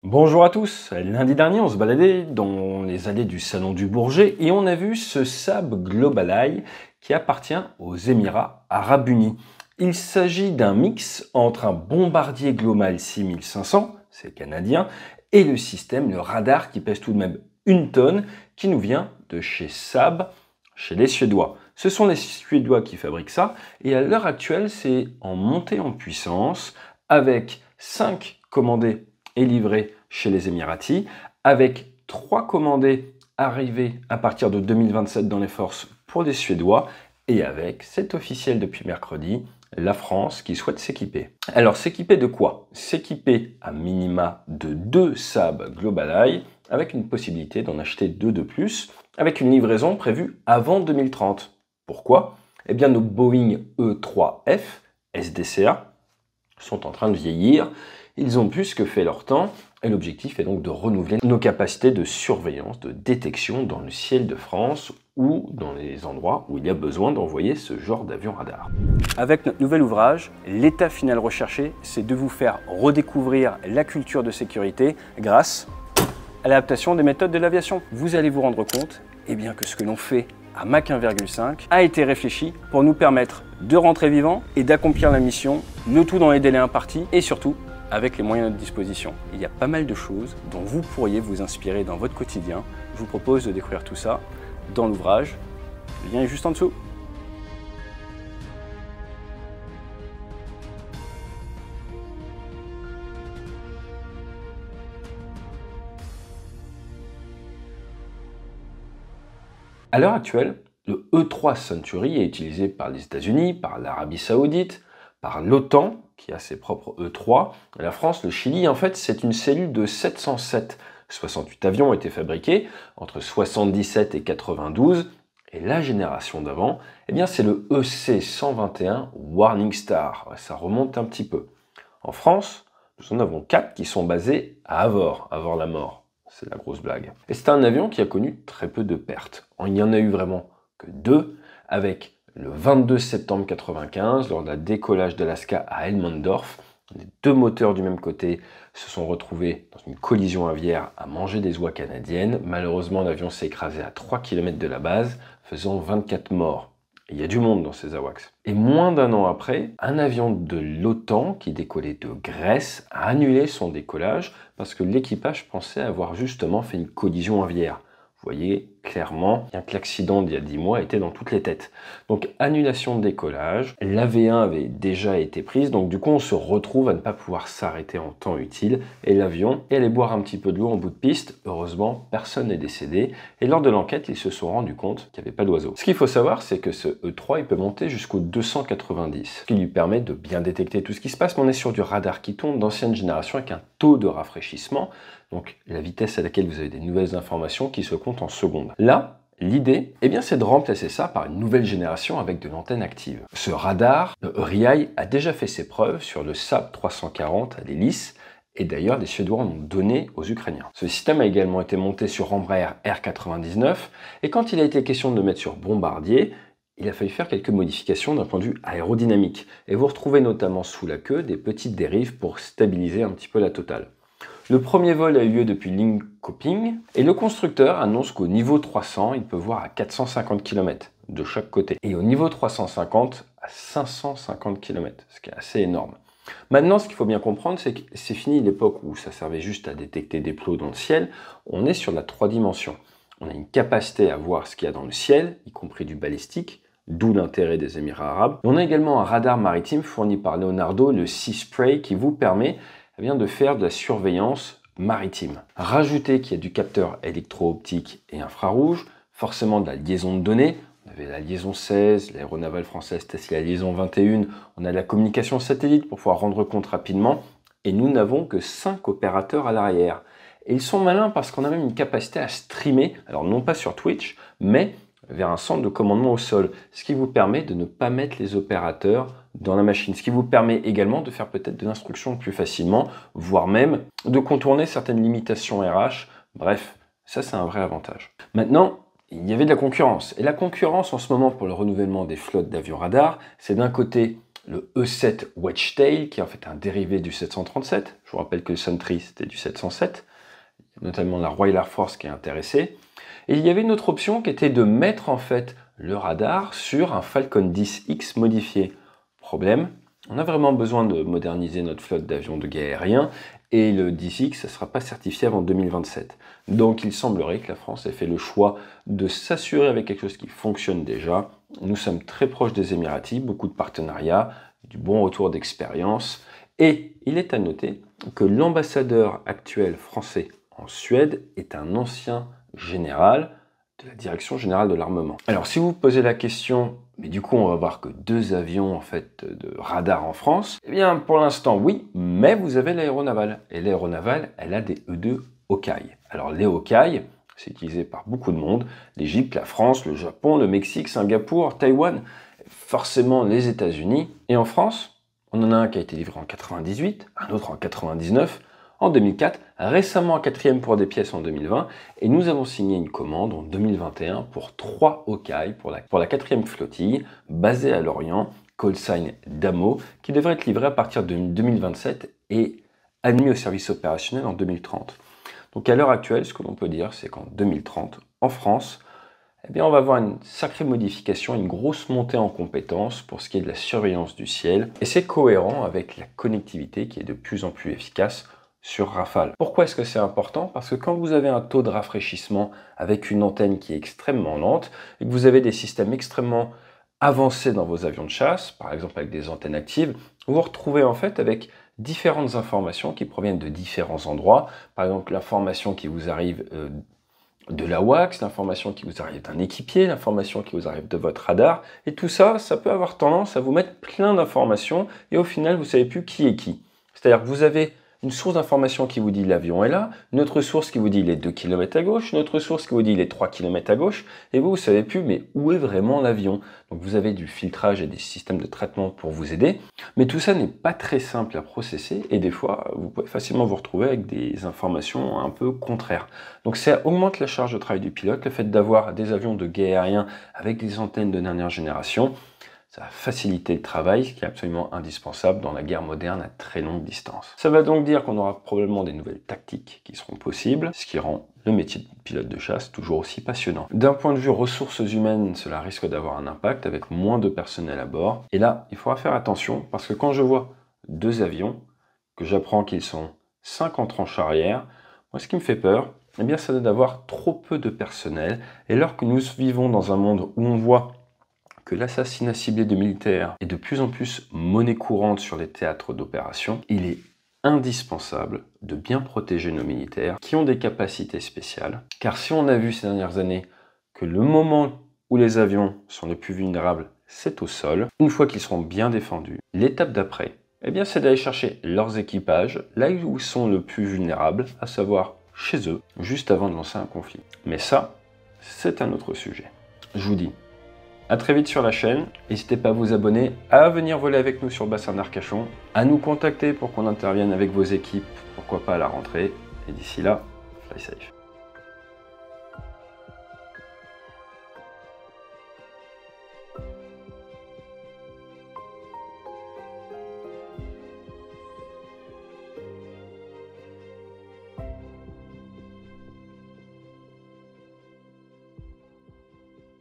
Bonjour à tous. Lundi dernier, on se baladait dans les allées du Salon du Bourget et on a vu ce Saab GlobalEye qui appartient aux Émirats Arabes Unis. Il s'agit d'un mix entre un bombardier Global 6500, c'est canadien, et le radar qui pèse tout de même 1 tonne, qui nous vient de chez Saab, chez les Suédois. Ce sont les Suédois qui fabriquent ça et à l'heure actuelle, c'est en montée en puissance avec 5 commandés et livré chez les Émiratis, avec 3 commandés arrivés à partir de 2027 dans les forces pour les Suédois, et avec, c'est officiel depuis mercredi, la France qui souhaite s'équiper. Alors s'équiper de quoi? S'équiper à minima de 2 Saab GlobalEye, avec une possibilité d'en acheter 2 de plus, avec une livraison prévue avant 2030. Pourquoi? Eh bien nos Boeing E3F SDCA sont en train de vieillir. Ils ont plus que fait leur temps et l'objectif est donc de renouveler nos capacités de surveillance, de détection dans le ciel de France ou dans les endroits où il y a besoin d'envoyer ce genre d'avion radar. Avec notre nouvel ouvrage, l'état final recherché, c'est de vous faire redécouvrir la culture de sécurité grâce à l'adaptation des méthodes de l'aviation. Vous allez vous rendre compte que ce que l'on fait à Mach 1,5 a été réfléchi pour nous permettre de rentrer vivant et d'accomplir la mission, le tout dans les délais impartis et surtout avec les moyens à notre disposition. Il y a pas mal de choses dont vous pourriez vous inspirer dans votre quotidien. Je vous propose de découvrir tout ça dans l'ouvrage. Le lien est juste en dessous. À l'heure actuelle, le E3 Century est utilisé par les États-Unis, par l'Arabie Saoudite, par l'OTAN, qui a ses propres E3. La France, le Chili, en fait, c'est une cellule de 707. 68 avions ont été fabriqués entre 77 et 92. Et la génération d'avant, c'est le EC-121 Warning Star. Ça remonte un petit peu. En France, nous en avons 4 qui sont basés à Avord-la-Mort. C'est la grosse blague. Et c'est un avion qui a connu très peu de pertes. Il n'y en a eu vraiment que 2, avec le 22 septembre 1995, lors d'un décollage d'Alaska à Elmendorf. Les 2 moteurs du même côté se sont retrouvés dans une collision aviaire à manger des oies canadiennes. Malheureusement, l'avion s'est écrasé à 3 km de la base, faisant 24 morts. Et il y a du monde dans ces AWACS. Et moins d'1 an après, un avion de l'OTAN qui décollait de Grèce a annulé son décollage parce que l'équipage pensait avoir justement fait une collision aviaire. Vous voyez clairement bien que l'accident d'il y a 10 mois était dans toutes les têtes. Donc annulation de décollage, l'AV1 avait déjà été prise, donc du coup on se retrouve à ne pas pouvoir s'arrêter en temps utile et l'avion est allé boire un petit peu de l'eau en bout de piste. Heureusement, personne n'est décédé et lors de l'enquête, ils se sont rendus compte qu'il n'y avait pas d'oiseau. Ce qu'il faut savoir, c'est que ce E3 il peut monter jusqu'au 290, ce qui lui permet de bien détecter tout ce qui se passe, mais on est sur du radar qui tourne d'ancienne génération avec un taux de rafraîchissement, donc la vitesse à laquelle vous avez des nouvelles informations qui se comptent en secondes. Là, l'idée, c'est de remplacer ça par une nouvelle génération avec de l'antenne active. Ce radar, le Urieye, a déjà fait ses preuves sur le Saab 340 à l'hélice, et d'ailleurs, les Suédois en ont donné aux Ukrainiens. Ce système a également été monté sur Embraer R99, et quand il a été question de le mettre sur Bombardier, il a fallu faire quelques modifications d'un point de vue aérodynamique, et vous retrouvez notamment sous la queue des petites dérives pour stabiliser un petit peu la totale. Le premier vol a eu lieu depuis Linköping et le constructeur annonce qu'au niveau 300, il peut voir à 450 km de chaque côté et au niveau 350 à 550 km, ce qui est assez énorme. Maintenant, ce qu'il faut bien comprendre, c'est que c'est fini l'époque où ça servait juste à détecter des plots dans le ciel. On est sur la 3 dimensions. On a une capacité à voir ce qu'il y a dans le ciel, y compris du balistique, d'où l'intérêt des Émirats arabes. On a également un radar maritime fourni par Leonardo, le Sea Spray, qui vous permet de faire de la surveillance maritime. Rajoutez qu'il y a du capteur électro-optique et infrarouge, forcément de la liaison de données. On avait la liaison 16, l'aéronavale française testait la liaison 21, on a la communication satellite pour pouvoir rendre compte rapidement, et nous n'avons que 5 opérateurs à l'arrière. Et ils sont malins parce qu'on a même une capacité à streamer, alors non pas sur Twitch, mais vers un centre de commandement au sol, ce qui vous permet de ne pas mettre les opérateurs dans la machine, ce qui vous permet également de faire peut-être de l'instruction plus facilement, voire même de contourner certaines limitations RH. Bref, ça c'est un vrai avantage. Maintenant, il y avait de la concurrence. Et la concurrence en ce moment pour le renouvellement des flottes d'avions radars, c'est d'un côté le E7 Wedgetail, qui est en fait un dérivé du 737. Je vous rappelle que le Sentry, c'était du 707. Notamment la Royal Air Force qui est intéressée. Et il y avait une autre option qui était de mettre en fait le radar sur un Falcon 10X modifié. Problème, on a vraiment besoin de moderniser notre flotte d'avions de guerre aériens et le 10X ne sera pas certifié avant 2027. Donc il semblerait que la France ait fait le choix de s'assurer avec quelque chose qui fonctionne déjà. Nous sommes très proches des Émiratis, beaucoup de partenariats, du bon retour d'expérience. Et il est à noter que l'ambassadeur actuel français en Suède est un ancien général de la Direction Générale de l'Armement. Alors si vous vous posez la question, mais du coup on va avoir que 2 avions en fait de radar en France, eh bien pour l'instant oui, mais vous avez l'aéronavale. Et l'aéronavale, elle a des E2 Hawkeye. Alors les Hawkeye, c'est utilisé par beaucoup de monde, l'Égypte, la France, le Japon, le Mexique, Singapour, Taïwan, forcément les États-Unis. Et en France, on en a un qui a été livré en 98, un autre en 99, en 2004, récemment un 4e pour des pièces en 2020, et nous avons signé une commande en 2021 pour 3 Hawkeye pour la 4e flottille, basée à Lorient, call sign Damo, qui devrait être livrée à partir de 2027 et admis au service opérationnel en 2030. Donc à l'heure actuelle, ce que l'on peut dire, c'est qu'en 2030, en France, eh bien, on va avoir une sacrée modification, une grosse montée en compétences pour ce qui est de la surveillance du ciel, et c'est cohérent avec la connectivité qui est de plus en plus efficace sur Rafale. Pourquoi est-ce que c'est important? Parce que quand vous avez un taux de rafraîchissement avec une antenne qui est extrêmement lente et que vous avez des systèmes extrêmement avancés dans vos avions de chasse, par exemple avec des antennes actives, vous vous retrouvez en fait avec différentes informations qui proviennent de différents endroits. Par exemple, l'information qui vous arrive de la WACS, l'information qui vous arrive d'un équipier, l'information qui vous arrive de votre radar. Et tout ça, ça peut avoir tendance à vous mettre plein d'informations et au final, vous ne savez plus qui est qui. C'est-à-dire que vous avez une source d'information qui vous dit l'avion est là, une autre source qui vous dit il est 2 km à gauche, une autre source qui vous dit il est 3 km à gauche, et vous ne savez plus mais où est vraiment l'avion. Donc vous avez du filtrage et des systèmes de traitement pour vous aider, mais tout ça n'est pas très simple à processer, et des fois vous pouvez facilement vous retrouver avec des informations un peu contraires. Donc ça augmente la charge de travail du pilote, le fait d'avoir des avions de guerre aérien avec des antennes de dernière génération. Ça va faciliter le travail, ce qui est absolument indispensable dans la guerre moderne à très longue distance. Ça va donc dire qu'on aura probablement des nouvelles tactiques qui seront possibles, ce qui rend le métier de pilote de chasse toujours aussi passionnant. D'un point de vue ressources humaines, cela risque d'avoir un impact avec moins de personnel à bord. Et là, il faudra faire attention parce que quand je vois 2 avions, que j'apprends qu'ils sont 5 en tranche arrière, moi ce qui me fait peur, eh bien, c'est d'avoir trop peu de personnel. Et alors que nous vivons dans un monde où on voit que l'assassinat ciblé de militaires est de plus en plus monnaie courante sur les théâtres d'opération, il est indispensable de bien protéger nos militaires qui ont des capacités spéciales. Car si on a vu ces dernières années que le moment où les avions sont les plus vulnérables, c'est au sol, une fois qu'ils seront bien défendus, l'étape d'après, eh bien, c'est d'aller chercher leurs équipages là où ils sont le plus vulnérables, à savoir chez eux, juste avant de lancer un conflit. Mais ça, c'est un autre sujet. Je vous dis à très vite sur la chaîne, n'hésitez pas à vous abonner, à venir voler avec nous sur Bassin d'Arcachon, à nous contacter pour qu'on intervienne avec vos équipes, pourquoi pas à la rentrée, et d'ici là, fly safe.